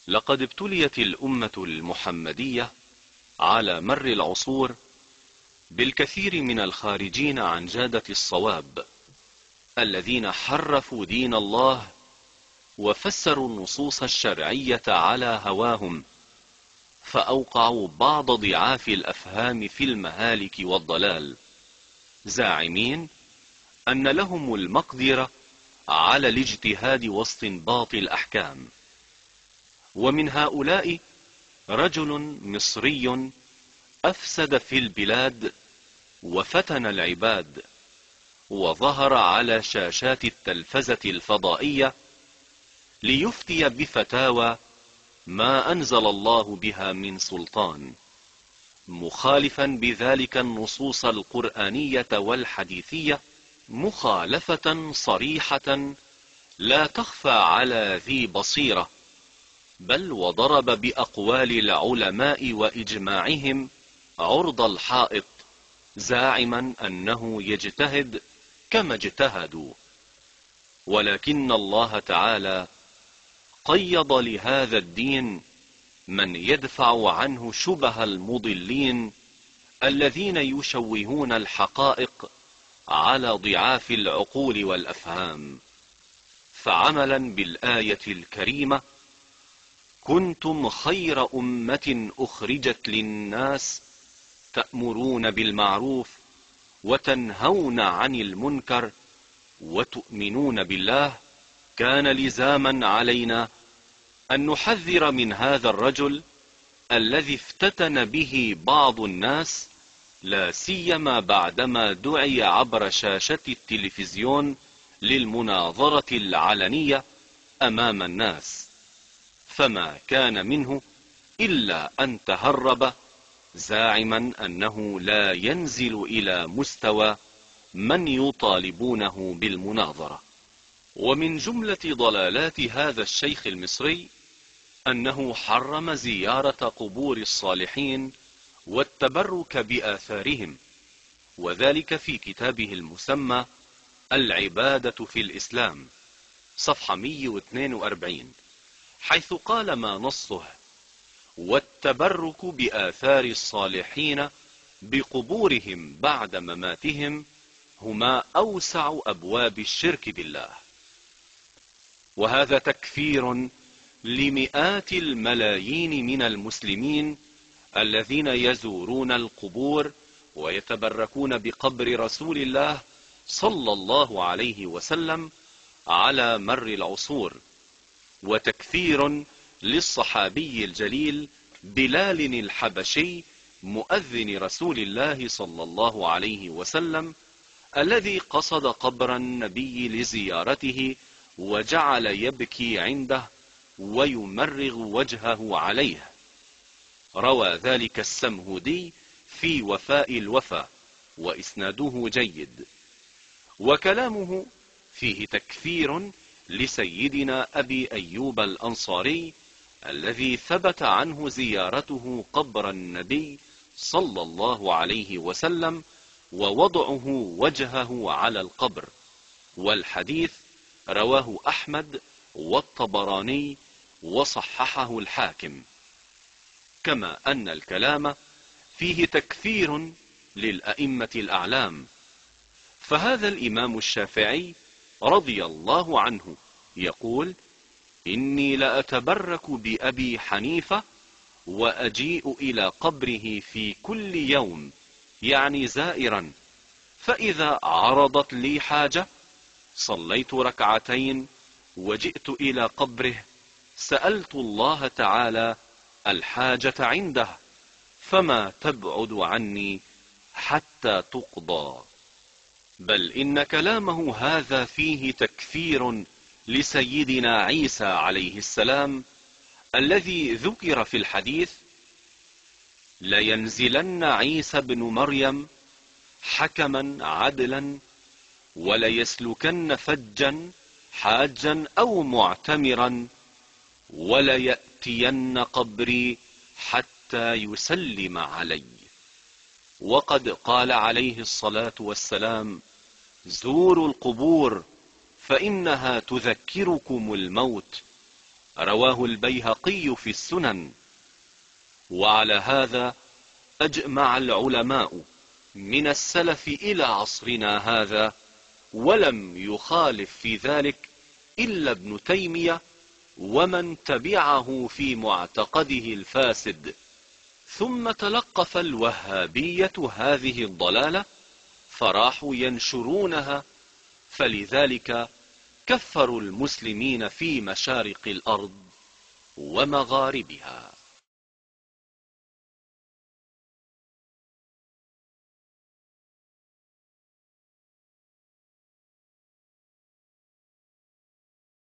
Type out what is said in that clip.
لقد ابتليت الأمة المحمدية على مر العصور بالكثير من الخارجين عن جادة الصواب، الذين حرفوا دين الله وفسروا النصوص الشرعية على هواهم، فأوقعوا بعض ضعاف الأفهام في المهالك والضلال، زاعمين أن لهم المقدرة على الاجتهاد واستنباط الأحكام. ومن هؤلاء رجل مصري أفسد في البلاد وفتن العباد، وظهر على شاشات التلفزة الفضائية ليفتي بفتاوى ما أنزل الله بها من سلطان، مخالفا بذلك النصوص القرآنية والحديثية مخالفة صريحة لا تخفى على ذي بصيرة، بل وضرب بأقوال العلماء وإجماعهم عرض الحائط، زاعما أنه يجتهد كما اجتهدوا. ولكن الله تعالى قيض لهذا الدين من يدفع عنه شبه المضلين الذين يشوهون الحقائق على ضعاف العقول والأفهام. فعملا بالآية الكريمة: كنتم خير أمة أخرجت للناس تأمرون بالمعروف وتنهون عن المنكر وتؤمنون بالله، كان لزاما علينا أن نحذر من هذا الرجل الذي افتتن به بعض الناس، لا سيما بعدما دعي عبر شاشة التلفزيون للمناظرة العلنية أمام الناس، فما كان منه إلا أن تهرب، زاعما أنه لا ينزل إلى مستوى من يطالبونه بالمناظرة. ومن جملة ضلالات هذا الشيخ المصري أنه حرم زيارة قبور الصالحين والتبرك بآثارهم، وذلك في كتابه المسمى العبادة في الإسلام صفحة 142، حيث قال ما نصه: والتبرك بآثار الصالحين بقبورهم بعد مماتهم هما أوسع أبواب الشرك بالله. وهذا تكفير لمئات الملايين من المسلمين الذين يزورون القبور ويتبركون بقبر رسول الله صلى الله عليه وسلم على مر العصور، وتكفير للصحابي الجليل بلال الحبشي مؤذن رسول الله صلى الله عليه وسلم، الذي قصد قبر النبي لزيارته وجعل يبكي عنده ويمرغ وجهه عليه. روى ذلك السمهودي في وفاء الوفا، وإسناده جيد. وكلامه فيه تكفير لسيدنا أبي أيوب الأنصاري الذي ثبت عنه زيارته قبر النبي صلى الله عليه وسلم ووضعه وجهه على القبر، والحديث رواه أحمد والطبراني وصححه الحاكم. كما أن الكلام فيه تكفير للأئمة الأعلام، فهذا الإمام الشافعي رضي الله عنه يقول: إني لأتبرك بأبي حنيفة وأجيء إلى قبره في كل يوم، يعني زائرا، فإذا عرضت لي حاجة صليت ركعتين وجئت إلى قبره، سألت الله تعالى الحاجة عنده فما تبعد عني حتى تقضى. بل إن كلامه هذا فيه تكفير لسيدنا عيسى عليه السلام الذي ذكر في الحديث: لينزلن عيسى بن مريم حكما عدلا وليسلكن فجا حاجا أو معتمرا وليأتين قبري حتى يسلم علي. وقد قال عليه الصلاة والسلام: زوروا القبور فإنها تذكركم الموت، رواه البيهقي في السنن. وعلى هذا أجمع العلماء من السلف إلى عصرنا هذا، ولم يخالف في ذلك إلا ابن تيمية ومن تبعه في معتقده الفاسد. ثم تلقف الوهابية هذه الضلالة فراحوا ينشرونها، فلذلك كفروا المسلمين في مشارق الأرض ومغاربها.